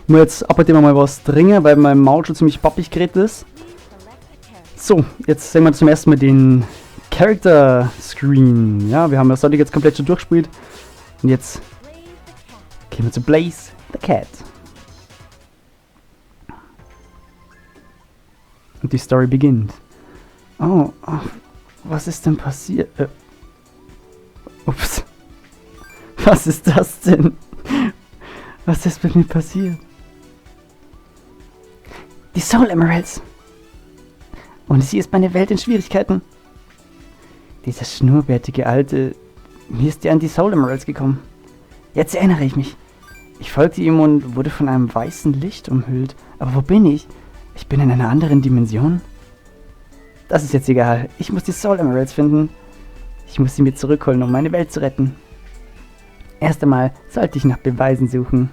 Muss jetzt ab und zu mal was trinken, weil mein Maul schon ziemlich pappig geredet ist. So, jetzt sehen wir zum ersten Mal den Character Screen. Ja, wir haben ja Sonic jetzt komplett schon durchgespielt. Und jetzt gehen wir zu Blaze the Cat. Und die Story beginnt. Oh, was ist denn passiert? Ups. Was ist das denn? Was ist mit mir passiert? Die Soul Emeralds. Und sie ist meine Welt in Schwierigkeiten. Dieser schnurrbärtige Alte, wie ist der an die Soul Emeralds gekommen? Jetzt erinnere ich mich. Ich folgte ihm und wurde von einem weißen Licht umhüllt. Aber wo bin ich? Ich bin in einer anderen Dimension? Das ist jetzt egal. Ich muss die Soul Emeralds finden. Ich muss sie mir zurückholen, um meine Welt zu retten. Erst einmal sollte ich nach Beweisen suchen.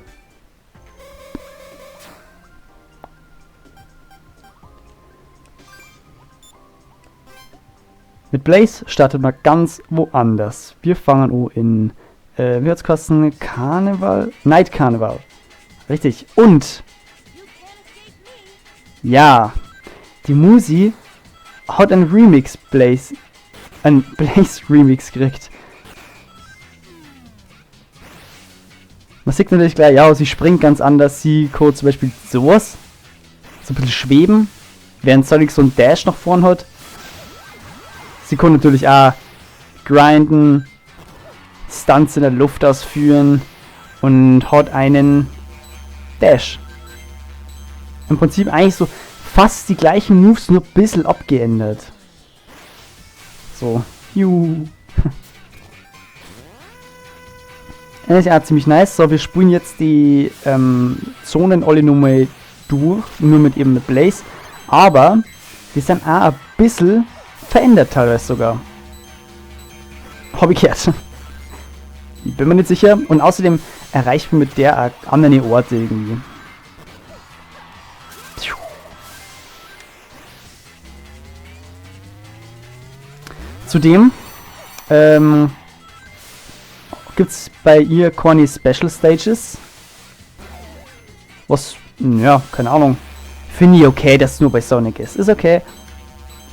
Mit Blaze startet man ganz woanders. Wir fangen in, wie hat's kosten? Karneval? Night Carnival. Richtig. Und, ja, die Musi hat einen Remix Blaze Remix gekriegt. Man sieht natürlich gleich, ja, sie springt ganz anders. Sie kann zum Beispiel sowas, so ein bisschen schweben, während Sonic so einen Dash nach vorn hat. Sie kann natürlich auch grinden, Stunts in der Luft ausführen und hat einen Dash. Im Prinzip eigentlich so fast die gleichen Moves, nur ein bisschen abgeändert. So, juhu. Das ist ja ziemlich nice. So, wir spielen jetzt die Zonen alle nochmal durch, nur mit eben mit Blaze. Aber die sind auch ein bisschen verändert teilweise sogar. Habe ich gehört. Ich bin mir nicht sicher. Und außerdem erreicht man mit der auch andere Orte irgendwie. Zudem gibt es bei ihr keine Special Stages. Was, ja, keine Ahnung. Finde ich okay, dass es nur bei Sonic ist. Ist okay.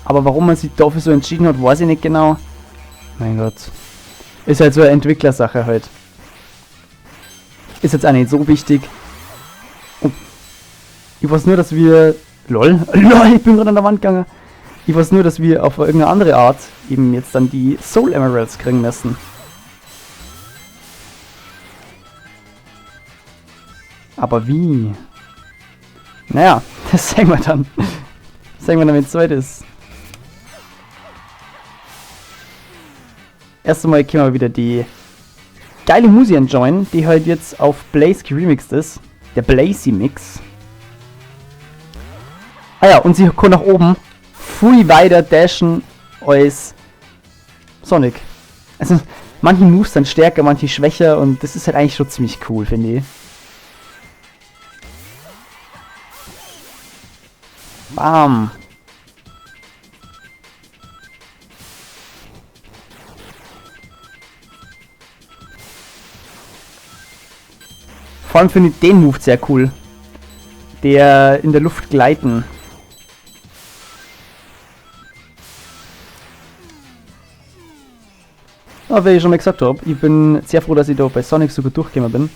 Aber warum man sich dafür so entschieden hat, weiß ich nicht genau. Mein Gott. Ist halt so eine Entwicklersache halt. Ist jetzt auch nicht so wichtig. Oh. Ich weiß nur, dass wir... LOL, ich bin gerade an der Wand gegangen. Ich weiß nur, dass wir auf irgendeine andere Art eben jetzt dann die Soul Emeralds kriegen müssen. Aber wie? Naja, das sehen wir dann. Das sehen wir dann, wenn es soweit ist. Erst einmal können wir wieder die geile Musik enjoyen, die halt jetzt auf Blaze geremixed ist. Der Blazy Mix. Ah ja, und sie kann nach oben viel weiter dashen als Sonic. Also, manche Moves sind stärker, manche schwächer und das ist halt eigentlich schon ziemlich cool, finde ich. Bam! Vor allem finde ich den Move sehr cool. Der in der Luft gleiten. Aber wie ich schon mal gesagt habe, ich bin sehr froh, dass ich da bei Sonic sogar durchgekommen bin.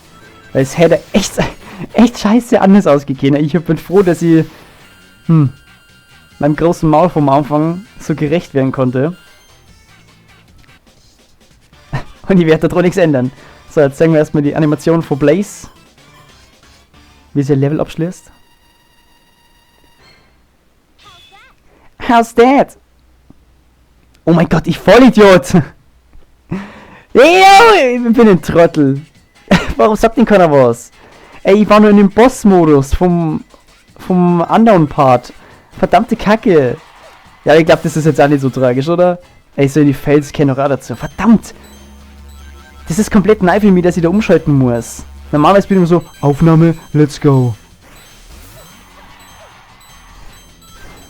Weil es hätte echt scheiße anders ausgegangen. Ich bin froh, dass ich meinem großen Maul vom Anfang so gerecht werden konnte. Und ich werde da nichts ändern. So, jetzt zeigen wir erstmal die Animation von Blaze. Wie sie ein Level abschließt. How's that? Oh mein Gott, ich Vollidiot! Ich bin ein Trottel. Warum sagt denn keiner was? Ey, ich war nur in dem Boss-Modus vom anderen Part. Verdammte Kacke. Ja, ich glaube, das ist jetzt auch nicht so tragisch, oder? Ey, so in die Fels kenne ich auch dazu. Verdammt! Das ist komplett neu für mich, dass ich da umschalten muss. Normalerweise bin ich immer so, Aufnahme, let's go.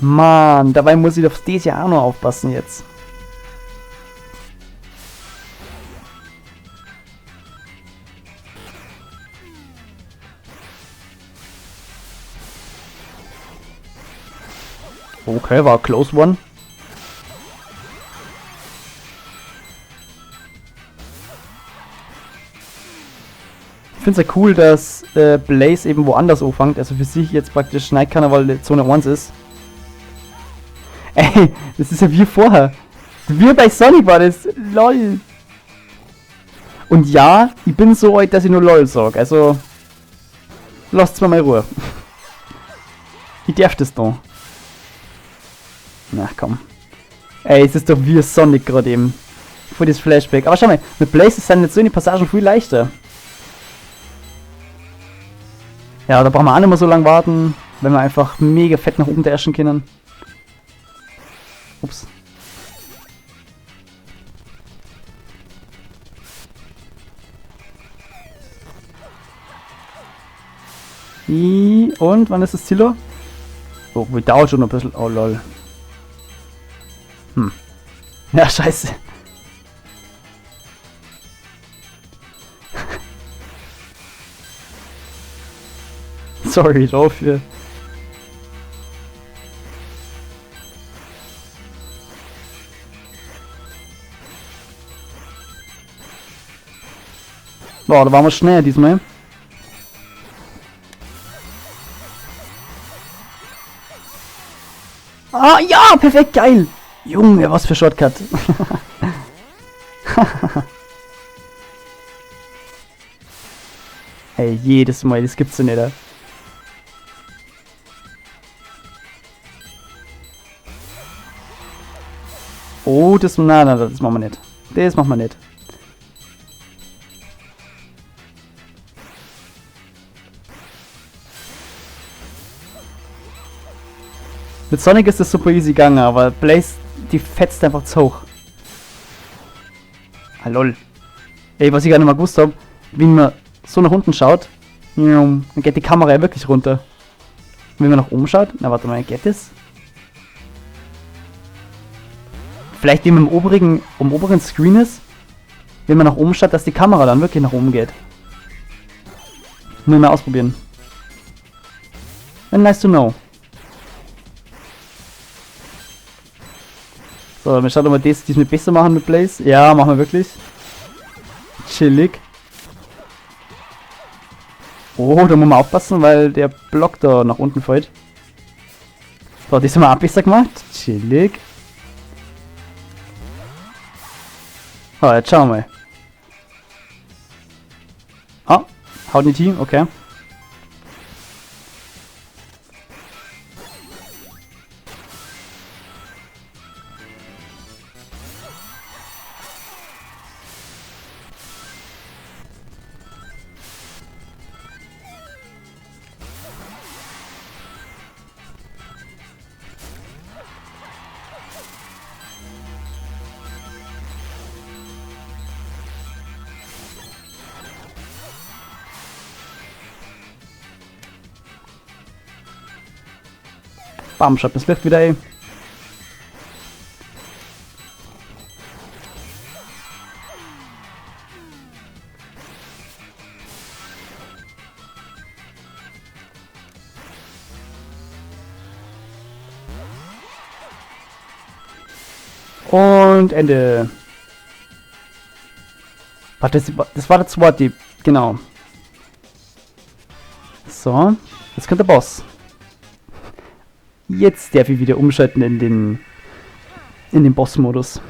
Mann, dabei muss ich auf das ja auch noch aufpassen jetzt. Okay, war close one. Ich finde es ja cool, dass Blaze eben woanders anfängt, also für sich jetzt praktisch schneiden kann, weil die Zone 1 ist. Ey, das ist ja wie vorher. Wie bei Sonic war das. LOL. Und ja, ich bin so alt, dass ich nur LOL sag. Also, lasst's mir mal Ruhe. Ich darf das da. Na komm. Ey, es ist doch wie Sonic gerade eben. Für das Flashback. Aber schau mal, mit Blaze sind jetzt so eine Passagen viel leichter. Ja, da brauchen wir auch nicht mehr so lange warten, wenn wir einfach mega fett nach oben dashen können. Ups. Und wann ist das Ziel? Oh, wir dauert schon ein bisschen. Oh lol. Ja, scheiße. Sorry dafür. Boah, da waren wir schnell diesmal. Ah, ja, perfekt, geil. Junge, was für Shortcut. Hey, jedes Mal, das gibt's ja nicht. Oh, das, nein, das machen wir nicht. Das machen wir nicht. Mit Sonic ist das super easy gegangen, aber Blaze, die fetzt einfach zu hoch. Ah, lol. Ey, was ich gar nicht mal gewusst habe, wie man so nach unten schaut, dann geht die Kamera ja wirklich runter. Und wenn man nach oben schaut, na warte mal, geht das? Vielleicht wie man am oberen Screen ist, wenn man nach oben schaut, dass die Kamera dann wirklich nach oben geht. Muss ich mal ausprobieren. And nice to know. So, dann schauen wir mal das diesmal besser machen mit Blaze. Ja, machen wir wirklich. Chillig. Oh, da muss man aufpassen, weil der Block da nach unten fällt. So, das haben wir auch besser gemacht. Chillig. Oh, jetzt schauen wir mal. Ah, haut nicht hin, okay. Bam, schreibt das Licht wieder, ey. Und Ende. Warte, das war der zweite, genau. So, jetzt kommt der Boss. Jetzt darf ich wieder umschalten in den Boss-Modus.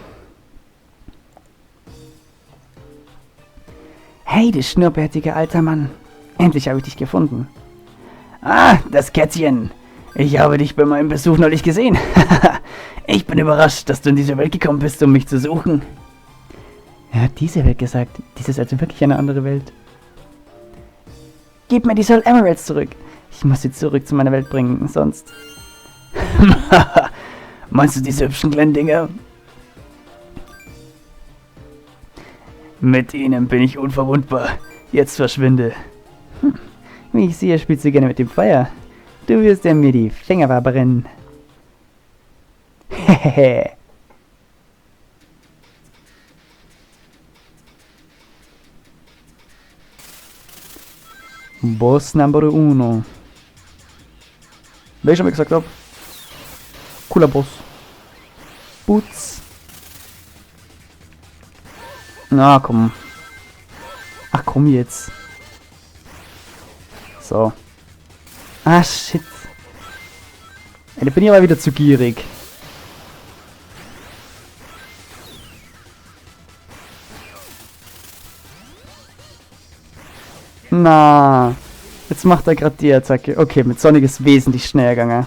Hey, du schnurrbärtiger alter Mann. Endlich habe ich dich gefunden. Ah, das Kätzchen. Ich habe dich bei meinem Besuch neulich gesehen. Ich bin überrascht, dass du in diese Welt gekommen bist, um mich zu suchen. Er hat diese Welt gesagt. Dies ist also wirklich eine andere Welt. Gib mir die Soul Emeralds zurück. Ich muss sie zurück zu meiner Welt bringen, sonst... Meinst du diese hübschen kleinen Dinger? Mit ihnen bin ich unverwundbar. Jetzt verschwinde. Wie ich sehe, spielst du gerne mit dem Feuer. Du wirst ja mir die Finger verbrennen. Hehehe. Boss number uno. Wie ich schon mal gesagt habe. Cooler Boss. Boots. Na, komm. Ach, komm jetzt. So. Ah, shit. Ja, da bin ich aber wieder zu gierig. Na. Jetzt macht er gerade die Attacke. Okay, mit Sonic ist wesentlich schneller gegangen.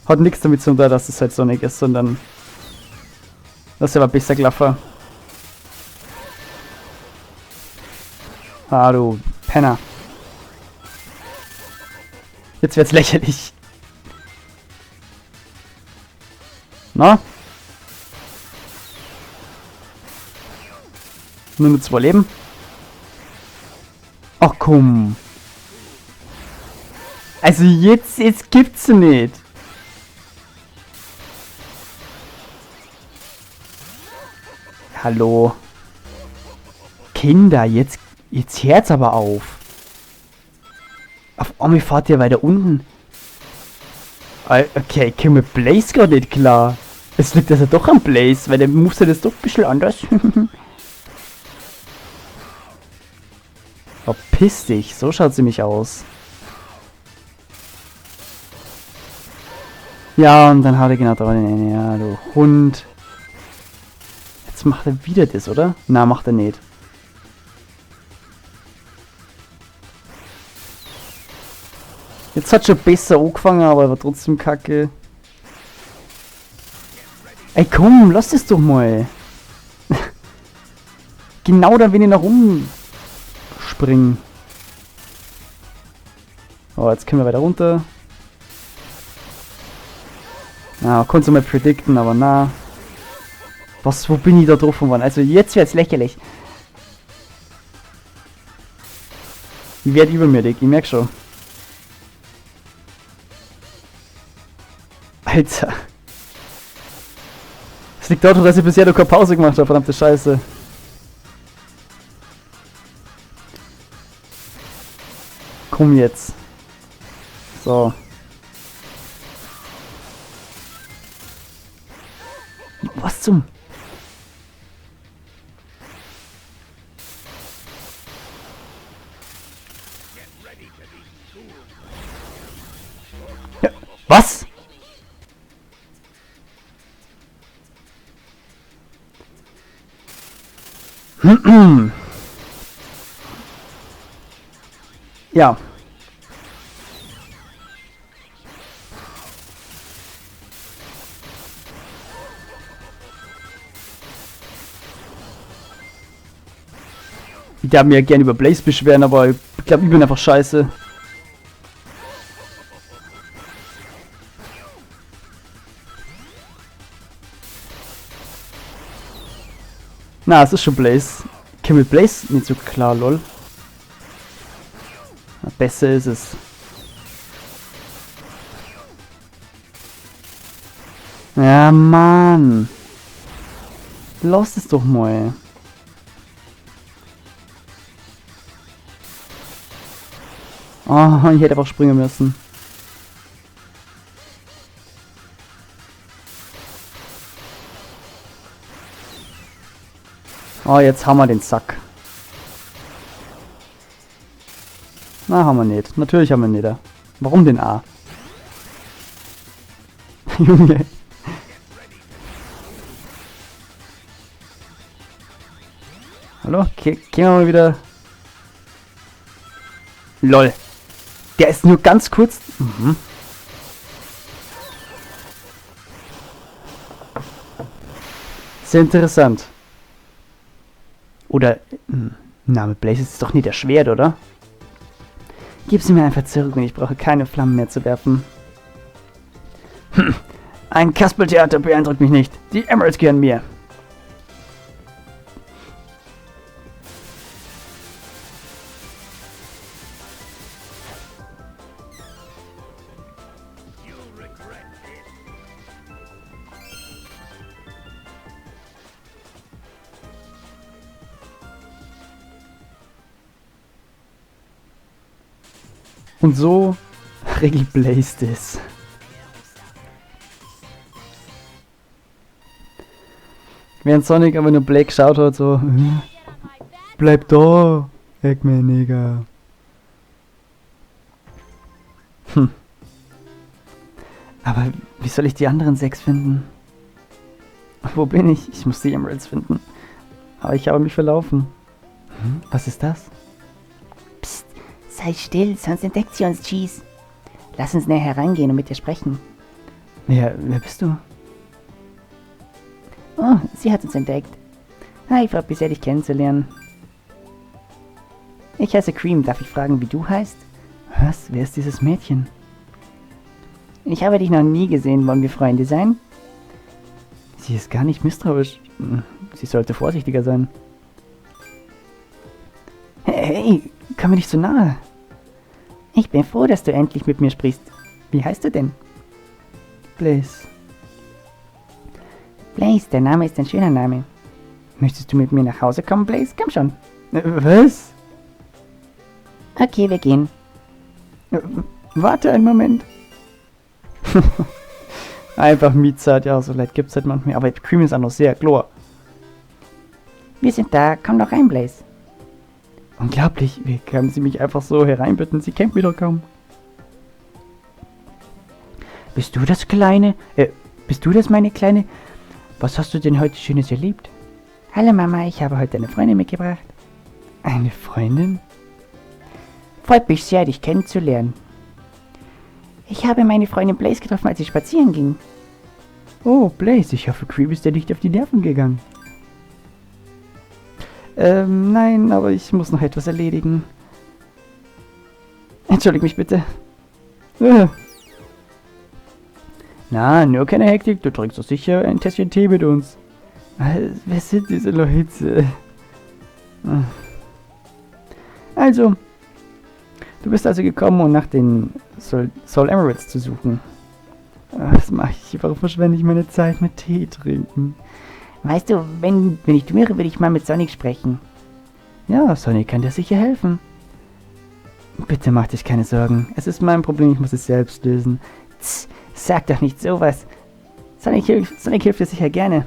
Hat nichts damit zu tun, dass es halt Sonic ist, sondern das ist aber besser gelaufen. Ah, du Penner. Jetzt wird's lächerlich. Na? Nur mit 2 Leben. Ach komm. Also jetzt gibt's sie nicht. Hallo. Kinder, jetzt hört's aber auf. Auf einmal fahrt ihr weiter unten. Okay, ich komme mit Blaze gar nicht klar. Es liegt also doch am Blaze, weil der muss ja das doch ein bisschen anders. Verpiss dich, so schaut sie mich aus. Ja, und dann hat er genau da den. Ja, du Hund. Jetzt macht er wieder das, oder? Na, macht er nicht. Jetzt hat schon besser angefangen, aber war trotzdem kacke. Ey komm, lass das doch mal. Genau dann, wenn ich nach oben springe. Oh, jetzt können wir weiter runter. Ja, konnte mal predikten, aber na. Was, wo bin ich da drauf geworden? Also jetzt wird's lächerlich. Ich werde übermütig, ich merk schon. Alter. Es liegt daran, dass ich bisher noch keine Pause gemacht habe, verdammte Scheiße. Komm jetzt. So. Was zum... Ja, was? Ja. Ich darf mir ja gerne über Blaze beschweren, aber ich glaube, ich bin einfach scheiße. Na, es ist schon Blaze. Ich komme mit Blaze nicht so klar, lol. Na, besser ist es. Ja, Mann. Lass es doch mal. Oh, ich hätte einfach springen müssen. Oh, jetzt haben wir den Sack. Na, haben wir nicht. Natürlich haben wir nicht. Warum den A? Junge. Hallo? Gehen wir mal wieder. LOL. Der ist nur ganz kurz. Mhm. Sehr interessant. Oder. Na, mit Blaze ist es doch nicht der Schwert, oder? Gib sie mir einfach zurück und ich brauche keine Flammen mehr zu werfen. Ein Kasperltheater beeindruckt mich nicht. Die Emeralds gehören mir. Und so regelt Blaze das. Während Sonic aber nur Blake geschaut hat, so, bleib da, Eggman, Nigga. Aber wie soll ich die anderen 6 finden? Wo bin ich? Ich muss die Emeralds finden. Aber ich habe mich verlaufen. Was ist das? Psst, sei still, sonst entdeckt sie uns, Cheese. Lass uns näher herangehen und mit ihr sprechen. Wer bist du? Oh, sie hat uns entdeckt. Ich freue mich sehr, dich kennenzulernen. Ich heiße Cream. Darf ich fragen, wie du heißt? Was? Wer ist dieses Mädchen? Ich habe dich noch nie gesehen. Wollen wir Freunde sein? Sie ist gar nicht misstrauisch. Sie sollte vorsichtiger sein. Hey, komm mir nicht so nahe. Ich bin froh, dass du endlich mit mir sprichst. Wie heißt du denn? Blaze. Blaze, der Name ist ein schöner Name. Möchtest du mit mir nach Hause kommen, Blaze? Komm schon. Was? Okay, wir gehen. Warte einen Moment. Einfach Mietzeit, ja, so leid gibt's halt manchmal. Aber Cream ist auch noch sehr klar. Wir sind da, komm doch rein, Blaze. Unglaublich, wie kann sie mich einfach so hereinbitten? Sie kennt mich doch kaum. Bist du das Kleine? Bist du das, meine Kleine? Was hast du denn heute Schönes erlebt? Hallo Mama, ich habe heute eine Freundin mitgebracht. Eine Freundin? Freut mich sehr, dich kennenzulernen. Ich habe meine Freundin Blaze getroffen, als sie spazieren ging. Oh, Blaze, ich hoffe, Cream ist dir nicht auf die Nerven gegangen. Nein, aber ich muss noch etwas erledigen. Entschuldig mich bitte. Na, nur keine Hektik, du trinkst doch sicher ein Tässchen Tee mit uns. Wer sind diese Leute? Also, du bist also gekommen, um nach den Soul Emeralds zu suchen. Was mache ich? Warum verschwende ich meine Zeit mit Tee trinken? Weißt du, wenn ich du wäre, würde ich mal mit Sonic sprechen. Ja, Sonic kann dir sicher helfen. Bitte mach dich keine Sorgen. Es ist mein Problem, ich muss es selbst lösen. Tss, sag doch nicht sowas. Sonic hilft dir sicher gerne.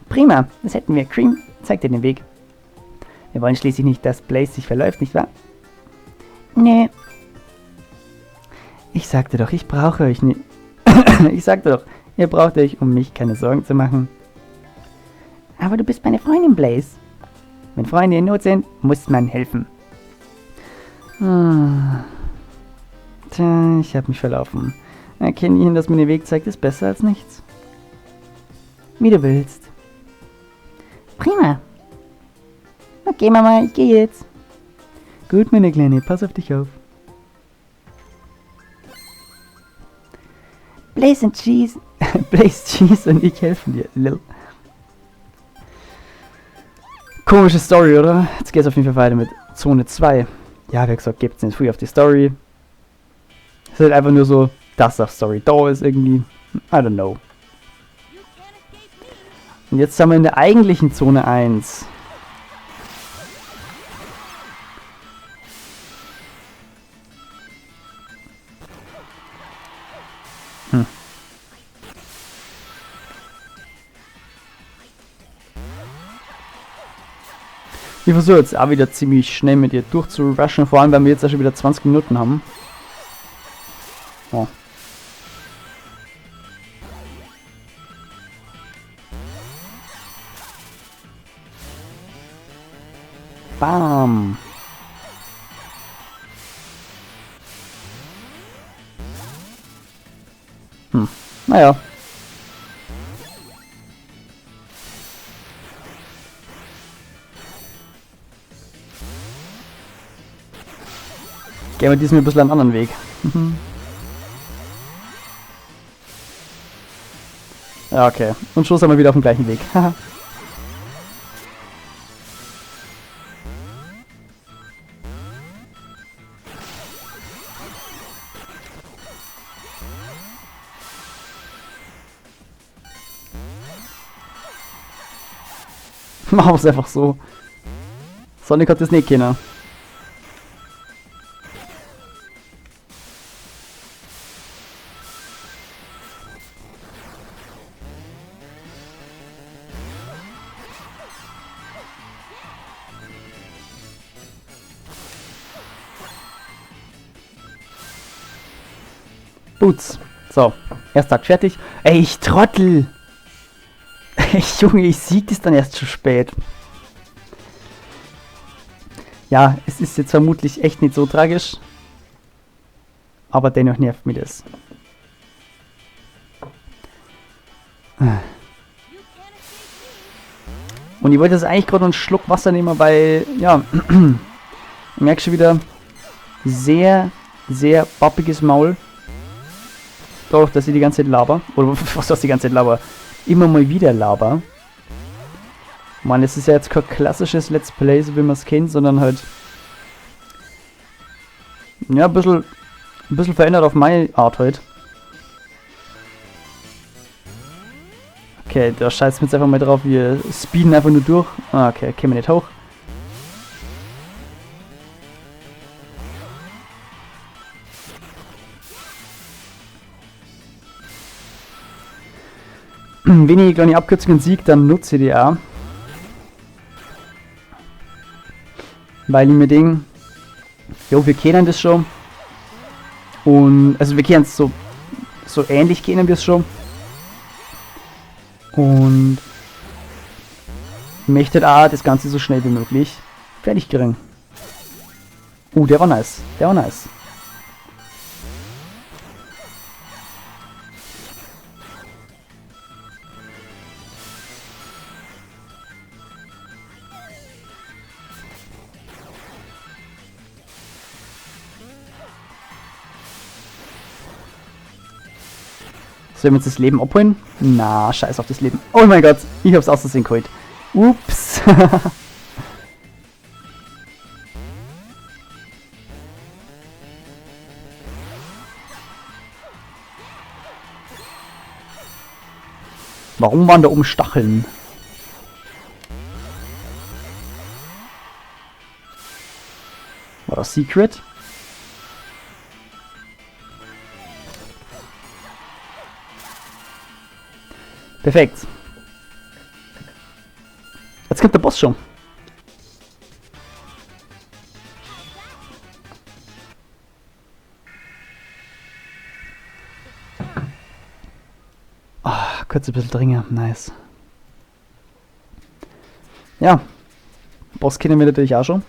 Prima, das hätten wir. Cream, zeig dir den Weg. Wir wollen schließlich nicht, dass Blaze sich verläuft, nicht wahr? Nee. Ich sagte doch, ich brauche euch nicht. Ich sagte doch, ihr braucht euch um mich keine Sorgen zu machen. Aber du bist meine Freundin, Blaze. Wenn Freunde in Not sind, muss man helfen. Tja, ich habe mich verlaufen. Erkenne Ihnen, dass mir den Weg zeigt, ist besser als nichts. Wie du willst. Prima. Okay, Mama, ich gehe jetzt. Gut, meine Kleine, pass auf dich auf. Blaze und Cheese. Blaze, Cheese und ich helfen dir, Lil. Komische Story, oder? Jetzt geht's auf jeden Fall weiter mit Zone 2. Ja, wie gesagt, gibt's nicht früh auf die Story. Es ist halt einfach nur so, dass das Story da ist irgendwie. I don't know. Und jetzt sind wir in der eigentlichen Zone 1. Ich versuche jetzt auch wieder ziemlich schnell mit ihr durchzurushen, vor allem weil wir jetzt auch schon wieder 20 Minuten haben. Oh. Bam. Naja. Gehen wir diesmal ein bisschen einen anderen Weg. Ja, okay. Und schon sind wir wieder auf dem gleichen Weg. Machen wir es einfach so. Sonic hat das nicht kennen. Gut. So, erster Akt fertig. Ey, ich Trottel! Ey, Junge, ich sieg das dann erst zu spät. Ja, es ist jetzt vermutlich echt nicht so tragisch. Aber dennoch nervt mich das. Und ich wollte jetzt eigentlich gerade einen Schluck Wasser nehmen, weil, ja, ich merke schon wieder, sehr, sehr pappiges Maul. Dadurch, dass ich die ganze Zeit laber. Oder was heißt die ganze Zeit laber? Immer mal wieder laber. Mann, es ist ja jetzt kein klassisches Let's Play, so wie man es kennt, sondern halt, ja, ein bisschen verändert auf meine Art heute. Okay, da scheißt mir jetzt einfach mal drauf, wir speeden einfach nur durch. Ah, okay, kämen wir nicht hoch. Wenn ich kleine Abkürzungen sieg, dann nutze ich die auch. Weil ich mir denke, jo, wir kennen das schon. Und, also wir kennen es so ähnlich kennen wir es schon. Und möchte auch das Ganze so schnell wie möglich fertig kriegen. Der war nice. Der war nice. Sollen wir uns das Leben abholen? Na, scheiß auf das Leben. Oh mein Gott, ich hab's aus Versehen geholt. Ups. Warum waren da oben Stacheln? War das Secret? Perfekt. Jetzt kommt der Boss schon. Kurz ein bisschen dringender. Nice. Ja. Boss kennen wir natürlich auch schon.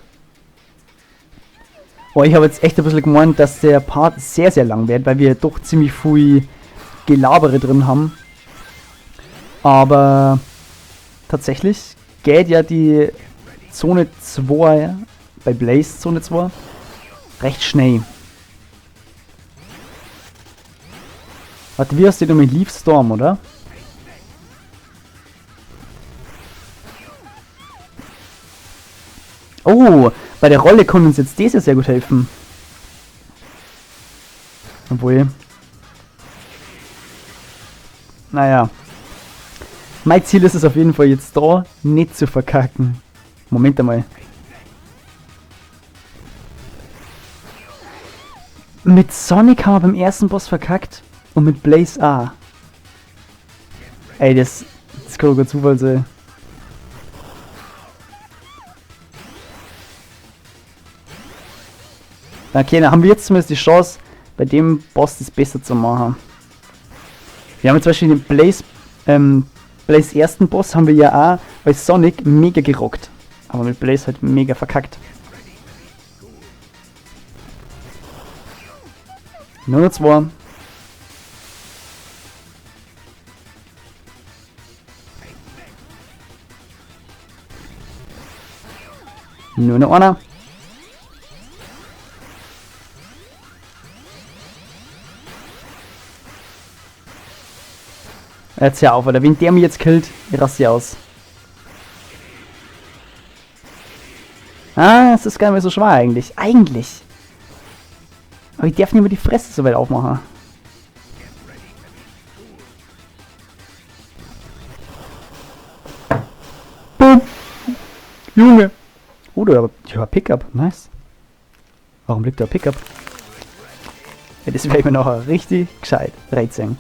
Oh, ich habe jetzt echt ein bisschen gemeint, dass der Part sehr, sehr lang wird, weil wir doch ziemlich viel Gelabere drin haben. Aber tatsächlich geht ja die Zone 2 bei Blaze Zone 2 recht schnell. Warte, wie hast du denn mit Leaf Storm, oder? Oh, bei der Rolle kann uns jetzt das ja sehr gut helfen. Obwohl. Naja. Mein Ziel ist es auf jeden Fall jetzt da, nicht zu verkacken. Moment einmal. Mit Sonic haben wir beim ersten Boss verkackt und mit Blaze auch. Ey, das kann doch kein Zufall sein. Okay, dann haben wir jetzt zumindest die Chance, bei dem Boss das besser zu machen. Wir haben jetzt zum Beispiel den Blaze ersten Boss haben wir ja auch bei Sonic mega gerockt. Aber mit Blaze halt mega verkackt. Nur noch 2. Nur noch einer. Jetzt hör auf, oder wenn der mich jetzt killt, ich raste aus. Es ist gar nicht mehr so schwer eigentlich. Eigentlich. Aber ich darf nicht mehr die Fresse so weit aufmachen. Boom. Junge. Oh, ja, Pickup. Nice. Warum liegt da Pickup? Ja, das wäre mir nachher richtig gescheit. 13.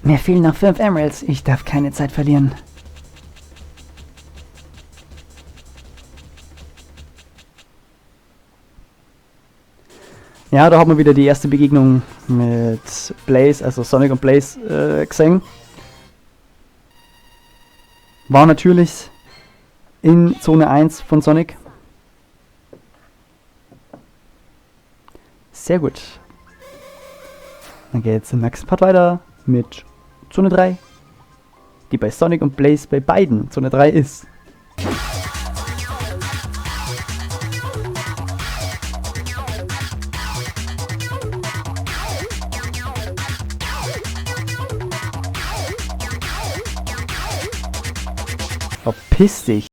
Mir fehlen noch 5 Emeralds. Ich darf keine Zeit verlieren. Ja, da haben wir wieder die erste Begegnung mit Blaze, also Sonic und Blaze gesehen. War natürlich in Zone 1 von Sonic. Sehr gut. Dann geht jetzt im nächsten Part weiter mit Zone 3, die bei Sonic und Blaze bei beiden Zone 3 ist. Verpiss dich!